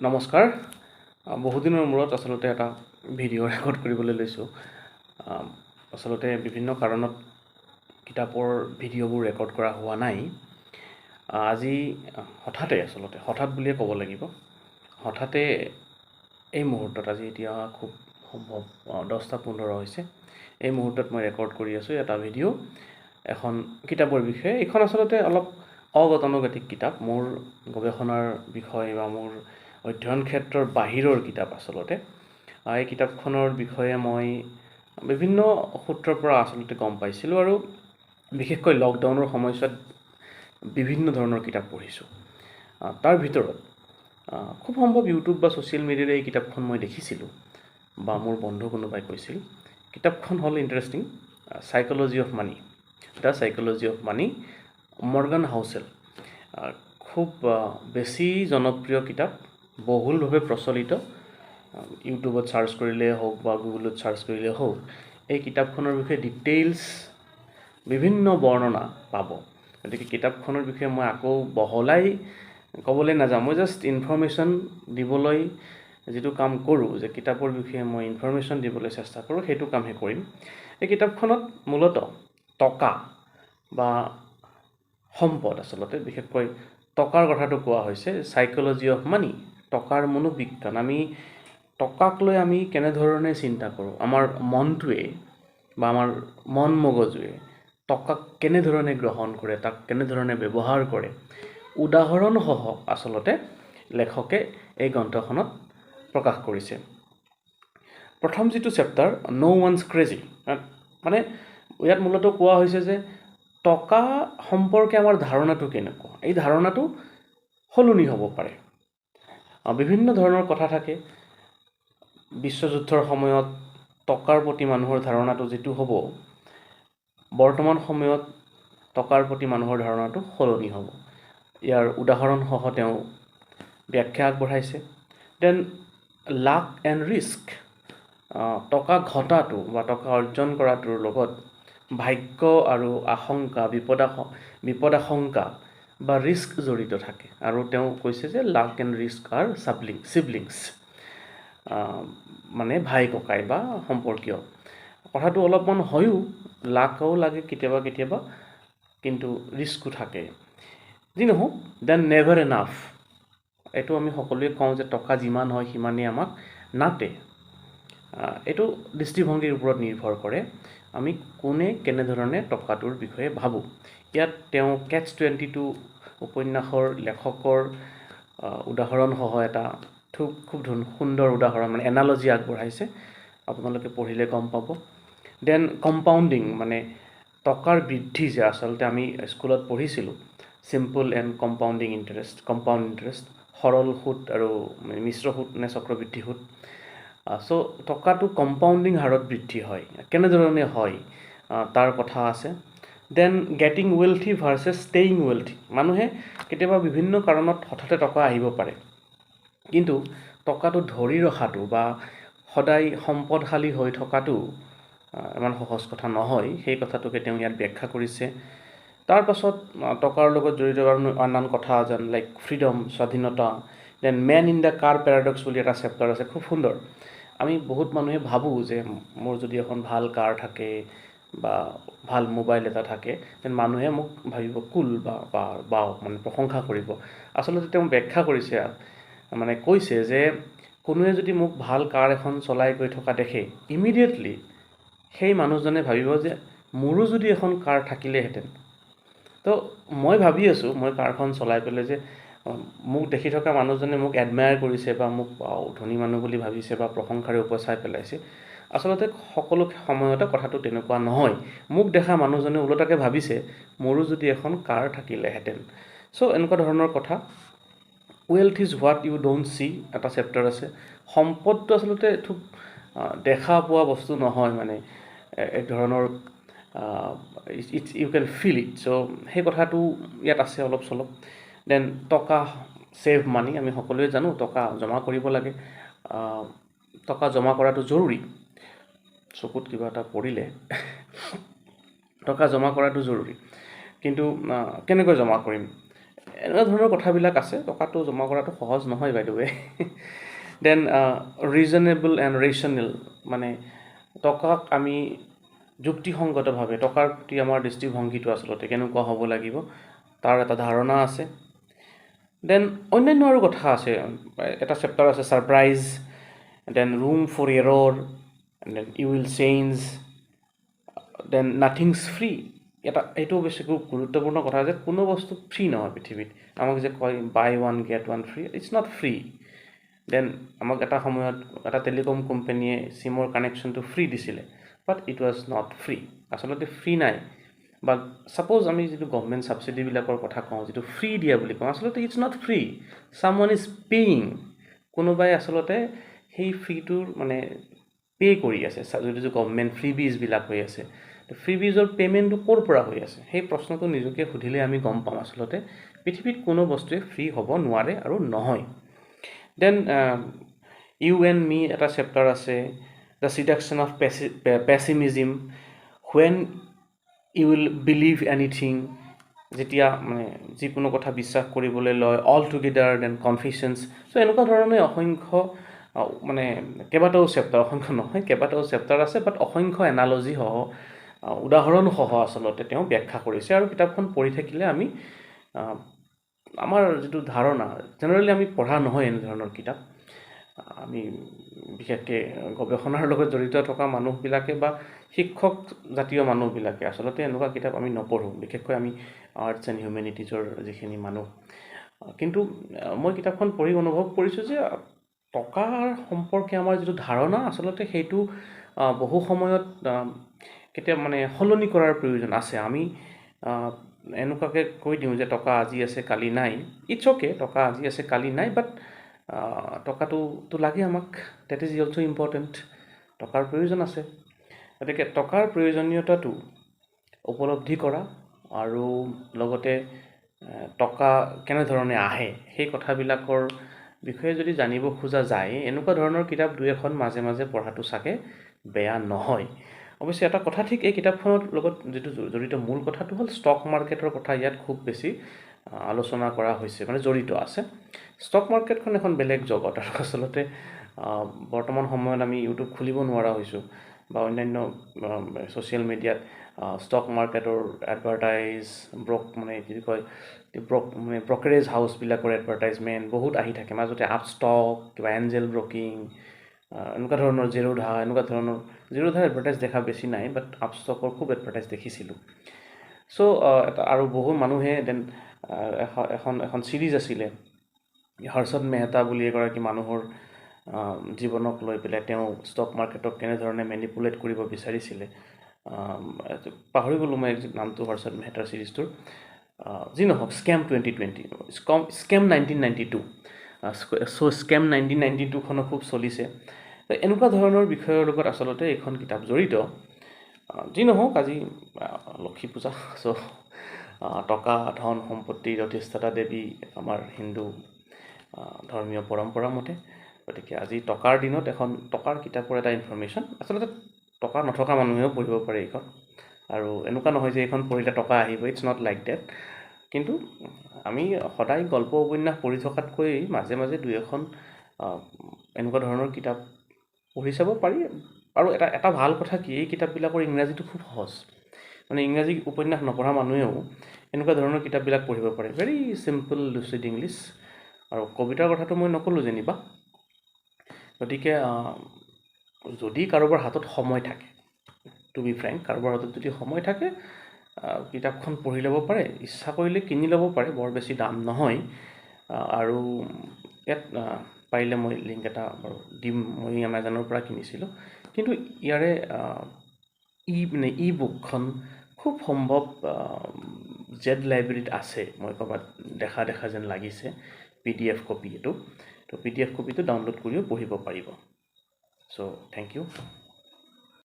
নমস্কাৰ। বহুদিনৰ মূৰত আচলতে এটা ভিডিঅ' ৰেকৰ্ড কৰিবলৈ লৈছোঁ। আচলতে বিভিন্ন কাৰণত কিতাপৰ ভিডিঅ'বোৰ ৰেকৰ্ড কৰা হোৱা নাই। আজি হঠাৎ বুলিয়ে ক'ব লাগিব, হঠাতে এই মুহূৰ্তত আজি এতিয়া খুব সম্ভৱ 10:15 হৈছে। এই মুহূৰ্তত মই ৰেকৰ্ড কৰি আছোঁ এটা ভিডিঅ' এখন কিতাপৰ বিষয়ে। এইখন আচলতে অলপ অগতানুগতিক কিতাপ, মোৰ গৱেষণাৰ বিষয় বা মোৰ অধ্যয়ন ক্ষেত্ৰৰ বাহিৰৰ কিতাপ আচলতে। এই কিতাপখনৰ বিষয়ে মই বিভিন্ন সূত্ৰৰ পৰা আচলতে গম পাইছিলোঁ আৰু বিশেষকৈ লকডাউনৰ সময়ছোৱাত বিভিন্ন ধৰণৰ কিতাপ পঢ়িছোঁ। তাৰ ভিতৰত খুব সম্ভৱ ইউটিউব বা ছ'চিয়েল মিডিয়াৰে এই কিতাপখন মই দেখিছিলোঁ বা মোৰ বন্ধু কোনোবাই কৈছিল। কিতাপখন হ'ল interesting, psychology of money, the psychology of money, Morgan Housel. খুব বেছি জনপ্ৰিয় কিতাপ, বহুলভাৱে প্ৰচলিত। ইউটিউবত চাৰ্চ কৰিলেই হওক বা গুগলত চাৰ্চ কৰিলেই হওক, এই কিতাপখনৰ বিষয়ে ডিটেইলছ বিভিন্ন বৰ্ণনা পাব। গতিকে কিতাপখনৰ বিষয়ে মই আকৌ বহলাই ক'বলৈ নাযাওঁ, মই জাষ্ট ইনফৰ্মেশ্যন দিবলৈ যিটো কাম কৰোঁ, যে কিতাপৰ বিষয়ে মই ইনফৰ্মেশ্যন দিবলৈ চেষ্টা কৰোঁ, সেইটো কামহে কৰিম। এই কিতাপখনত মূলতঃ টকা বা সম্পদ, আচলতে বিশেষকৈ টকাৰ কথাটো কোৱা হৈছে। সাইকোলজি অফ মানি, টকাৰ মনোবিজ্ঞান। টকাক লৈ আমি কেনেধৰণে চিন্তা কৰোঁ, আমাৰ মনটোৱে বা আমাৰ মন মগজুৱে টকাক কেনেধৰণে গ্ৰহণ কৰে, তাক কেনেধৰণে ব্যৱহাৰ কৰে, উদাহৰণসহ আচলতে লেখকে এই গ্ৰন্থখনত প্ৰকাশ কৰিছে। প্ৰথম যিটো চেপ্টাৰ, ন' ওৱানছ ক্ৰেজি, মানে ইয়াত মূলতঃ কোৱা হৈছে যে টকা সম্পৰ্কে আমাৰ ধাৰণাটো কেনেকুৱা। এই ধাৰণাটো সলনি হ'ব পাৰে। বিভিন্ন ধৰণৰ কথা থাকে। বিশ্বযুদ্ধৰ সময়ত টকাৰ প্ৰতি মানুহৰ ধাৰণাটো যিটো হ'ব, বৰ্তমান সময়ত টকাৰ প্ৰতি মানুহৰ ধাৰণাটো সলনি হ'ব। ইয়াৰ উদাহৰণসহ তেওঁ ব্যাখ্যা আগবঢ়াইছে। দেন লাক এণ্ড ৰিস্ক, টকা ঘটাটো বা টকা অৰ্জন কৰাটোৰ লগত ভাগ্য আৰু আশংকা, বিপদাশংকা বা ৰিস্ক জড়িত থাকে। আৰু তেওঁ কৈছে যে লাক এণ্ড ৰিস্ক আৰ চিবলিংছ, মানে ভাই ককাই বা সম্পৰ্কীয়। কথাটো অলপমান হয়ো, লাকও লাগে কেতিয়াবা কেতিয়াবা, কিন্তু ৰিস্কো থাকে। যি নহওক, দেন নেভাৰ এনাফ, এইটো আমি সকলোৱে কওঁ যে টকা যিমান হয় সিমানেই আমাক নাটে। এইটো দৃষ্টিভংগীৰ ওপৰত নিৰ্ভৰ কৰে, আমি কোনে কেনেধৰণে টকাটোৰ বিষয়ে ভাবোঁ। ইয়াত তেওঁ Catch-22 উপন্যাসৰ লেখকৰ উদাহৰণসহ এটা খুব সুন্দৰ উদাহৰণ, মানে এনালজি আগবঢ়াইছে। আপোনালোকে পঢ়িলে গম পাব। দেন কম্পাউণ্ডিং, মানে টকাৰ বৃদ্ধি যে আচলতে আমি স্কুলত পঢ়িছিলোঁ, চিম্পল এণ্ড কম্পাউণ্ড ইণ্টাৰেষ্ট, সৰল সুত আৰু মিশ্ৰ সুত নে চক্ৰবৃদ্ধি সুত। চ' টকাটো কম্পাউণ্ডিং হাৰত বৃদ্ধি হয়, কেনেধৰণে হয় তাৰ কথা আছে। দেন গেটিং ৱেলথি ভাৰ্চেছ ষ্টেইং ৱেলথি, মানুহে কেতিয়াবা বিভিন্ন কাৰণত হঠাতে টকা আহিব পাৰে, কিন্তু টকাটো ধৰি ৰখাটো বা সদায় সম্পদশালী হৈ থকাটো ইমান সহজ কথা নহয়। সেই কথাটোকে তেওঁ ইয়াত ব্যাখ্যা কৰিছে। তাৰ পাছত টকাৰ লগত জড়িত আন কথা যেন লাইক ফ্ৰীডম, স্বাধীনতা। Then men in the car paradox বুলি এটা চেপ্টাৰ আছে, খুব সুন্দৰ। আমি বহুত মানুহে ভাবোঁ যে মোৰ যদি এখন ভাল কাৰ থাকে বা ভাল মোবাইল এটা থাকে, তেন মানুহে মোক ভাবিব কুল বা মানে প্ৰশংসা কৰিব। আচলতে তেওঁ ব্যাখ্যা কৰিছে, মানে কৈছে যে কোনোৱে যদি মোক ভাল কাৰ এখন চলাই গৈ থকা দেখে, ইমিডিয়েটলি সেই মানুহজনে ভাবিব যে মোৰো যদি এখন কাৰ থাকিলেহেঁতেন। তো মই ভাবি আছোঁ, মই কাৰখন চলাই পেলাই যে মোক দেখি থকা মানুহজনে মোক এডমায়াৰ কৰিছে বা মোক ধনী মানুহ বুলি ভাবিছে বা প্ৰশংসাৰে উপচাই পেলাইছে। আচলতে সকলো সময়তে কথাটো তেনেকুৱা নহয়। মোক দেখা মানুহজনে ওলোটাকে ভাবিছে মোৰো যদি এখন কাৰ থাকিলেহেঁতেন। চ' এনেকুৱা ধৰণৰ কথা। Wealth is what you don't see, এটা চেপ্টাৰ আছে। সম্পদটো আচলতে খুব দেখা পোৱা বস্তু নহয়, মানে এক ধৰণৰ ইউ কেন ফিল ইট। চ' সেই কথাটো ইয়াত আছে অলপ চলপ। দেন টকা ছেভ মানি, আমি সকলোৱে জানো টকা জমা কৰিব লাগে, টকা জমা কৰাটো জৰুৰী। চকুত কিবা এটা পৰিলে টকা জমা কৰাটো জৰুৰী, কিন্তু কেনেকৈ জমা কৰিম? এনেকুৱা ধৰণৰ কথাবিলাক আছে। টকাটো জমা কৰাটো সহজ নহয় by the way. Then reasonable and rational, মানে টকাক আমি যুক্তিসংগতভাৱে, টকাৰ প্ৰতি আমাৰ দৃষ্টিভংগীটো আচলতে কেনেকুৱা হ'ব লাগিব তাৰ এটা ধাৰণা আছে। দেন অন্যান্য আৰু কথা আছে, এটা চেপ্টাৰ আছে surprise, then room for error, then you will change, then nothing's free. এইটো বেছি খুব গুৰুত্বপূৰ্ণ কথা যে কোনো বস্তু ফ্ৰী নহয় পৃথিৱীত। আমাক যে কয় buy one get one free, it's not free. Then আমাক এটা সময়ত এটা টেলিকম কোম্পানীয়ে চিমৰ কানেকশ্যনটো ফ্ৰী দিছিলে, but it was not free. আচলতে ফ্ৰী নাই। বা ছাপ'জ আমি যিটো গভমেণ্ট ছাবচিডিবিলাকৰ কথা কওঁ, যিটো ফ্ৰী দিয়া বুলি কওঁ, আচলতে it's not free, someone is paying. কোনোবাই আচলতে সেই ফ্ৰীটোৰ মানে পে' কৰি আছে। যিটো গভমেণ্ট ফ্ৰীবিজবিলাক হৈ আছে, ফ্ৰীবিজৰ পে'মেণ্টটো ক'ৰ পৰা হৈ আছে, সেই প্ৰশ্নটো নিজকে সুধিলে আমি গম পাওঁ আচলতে পৃথিৱীত কোনো বস্তুৱে ফ্ৰী হ'ব নোৱাৰে আৰু নহয়। দেন ইউ এণ্ড মি এটা চেপ্টাৰ আছে, the seduction of pessimism, when you will believe anything, যেতিয়া মানে যিকোনো কথা বিশ্বাস কৰিবলৈ লয়, all together, then confusions. So' এনেকুৱা ধৰণে অসংখ্য মানে কেইবাটাও চেপ্টাৰ, অসংখ্য নহয় কেইবাটাও চেপ্টাৰ আছে, বাট অসংখ্য এনালজিসহ উদাহৰণসহ আচলতে তেওঁ ব্যাখ্যা কৰিছে। আৰু কিতাপখন পঢ়ি থাকিলে আমি আমাৰ যিটো ধাৰণা, জেনেৰেলি আমি পঢ়া নহয় এনেধৰণৰ কিতাপ, আমি বিশেষকৈ গৱেষণাৰ লগত জড়িত থকা মানুহবিলাকে বা শিক্ষক জাতীয় মানুহবিলাকে আচলতে এনেকুৱা কিতাপ আমি নপঢ়োঁ, বিশেষকৈ আমি আৰ্টছ এণ্ড হিউমেনিটিজৰ যিখিনি মানুহ। কিন্তু মই কিতাপখন পঢ়ি অনুভৱ কৰিছোঁ যে টকাৰ সম্পৰ্কে আমাৰ যিটো ধাৰণা আচলতে সেইটো বহু সময়ত কেতিয়া মানে সলনি কৰাৰ প্ৰয়োজন আছে। আমি এনেকুৱাকৈ কৈ দিওঁ যে টকা আজি আছে কালি নাই, ইটছ অ'কে, টকা আজি আছে কালি নাই, বাট টকাটোতো লাগে আমাক, ডেট ইজ অলছ' ইম্পৰ্টেণ্ট। টকাৰ প্ৰয়োজন আছে। গতিকে টকাৰ প্ৰয়োজনীয়তাটো উপলব্ধি কৰা আৰু লগতে টকা কেনেধৰণে আহে সেই কথাবিলাকৰ বিষয়ে যদি জানিব খোজা যায়, এনেকুৱা ধৰণৰ কিতাপ দুই এখন মাজে মাজে পঢ়াটো চাগে বেয়া নহয়। অৱশ্যে এটা কথা ঠিক, এই কিতাপখনৰ লগত যিটো জড়িত মূল কথাটো হ'ল ষ্টক মাৰ্কেটৰ কথা ইয়াত খুব বেছি আলোচনা কৰা হৈছে, মানে জড়িত আছে। ষ্টক মাৰ্কেটখন এখন বেলেগ জগত, আৰু আচলতে বৰ্তমান সময়ত আমি ইউটিউব খুলিব নোৱাৰা হৈছোঁ বা অন্যান্য ছ'চিয়েল মিডিয়াত ষ্টক মাৰ্কেটৰ এডভাৰটাইজ, মানে কি কয় মানে ব্ৰকাৰেজ হাউচবিলাকৰ এডভাৰটাইজমেণ্ট বহুত আহি থাকে। মাজতে আপষ্টক, কিবা এঞ্জেল ব্ৰকিং, এনেকুৱা ধৰণৰ জিৰোধাৰ এডভাৰটাইজ দেখা বেছি নাই, বাট আপষ্টকৰ খুব এডভাৰটাইজ দেখিছিলোঁ। চ' আৰু বহু মানুহে দেন এখন ছিৰিজ আছিলে, হৰ্ষদ মেহতা বুলি এগৰাকী মানুহৰ জীৱনক লৈ পেলাই তেওঁ ষ্টক মাৰ্কেটক কেনেধৰণে মেনিপুলেট কৰিব বিচাৰিছিলে, পাহৰি গ'লোঁ মই নামটো হৰ্ষদ মেহতাৰ ছিৰিজটোৰ। যি নহওক, স্কেম 2020, স্কেম 1992, চ' স্কেম 1992খনো খুব চলিছে। এনেকুৱা ধৰণৰ বিষয়ৰ লগত আচলতে এইখন কিতাপ জড়িত। যি নহওক, আজি লক্ষী পূজা, চ' টকা, ধন, সম্পত্তিৰ অধিষ্ঠাতা দেৱী আমাৰ হিন্দু ধৰ্মীয় পৰম্পৰা মতে। গতিকে আজি টকাৰ দিনত এখন টকাৰ কিতাপৰ এটা ইনফৰ্মেশ্যন, আচলতে টকা নথকা মানুহেও পঢ়িব পাৰে এইখন। আৰু এনেকুৱা নহয় যে এইখন পঢ়িলে টকা আহিব, ইটছ নট লাইক ডেট। কিন্তু আমি সদায় গল্প উপন্যাস পঢ়ি থকাতকৈ মাজে মাজে দুই এখন এনেকুৱা ধৰণৰ কিতাপ পঢ়ি চাব পাৰি। আৰু এটা ভাল কথা কি, এই কিতাপবিলাকৰ ইংৰাজীটো খুব সহজ, মানে ইংৰাজী উপন্যাস নপঢ়া মানুহেও এনেকুৱা ধৰণৰ কিতাপবিলাক পঢ়িব পাৰে, ভেৰি চিম্পল লুচিড ইংলিছ। আৰু কবিতাৰ কথাটো মই নক'লোঁ যেনিবা। গতিকে যদি কাৰোবাৰ হাতত সময় থাকে, টু বি ফ্ৰেংক, কাৰোবাৰ হাতত যদি সময় থাকে কিতাপখন পঢ়ি ল'ব পাৰে, ইচ্ছা কৰিলে কিনি ল'ব পাৰে, বৰ বেছি দাম নহয়। আৰু ইয়াত পাৰিলে মই লিংক এটা বাৰু দিম, মই এমাজনৰ পৰা কিনিছিলোঁ। কিন্তু ইয়াৰে ই বুকখন খুব সম্ভৱ জেড লাইব্ৰেৰীত আছে, মই ক'ৰবাত দেখা যেন লাগিছে, PDF কপি এইটো। তো PDF কপিটো ডাউনলোড কৰিও পঢ়িব পাৰিব। চ' থেংক ইউ।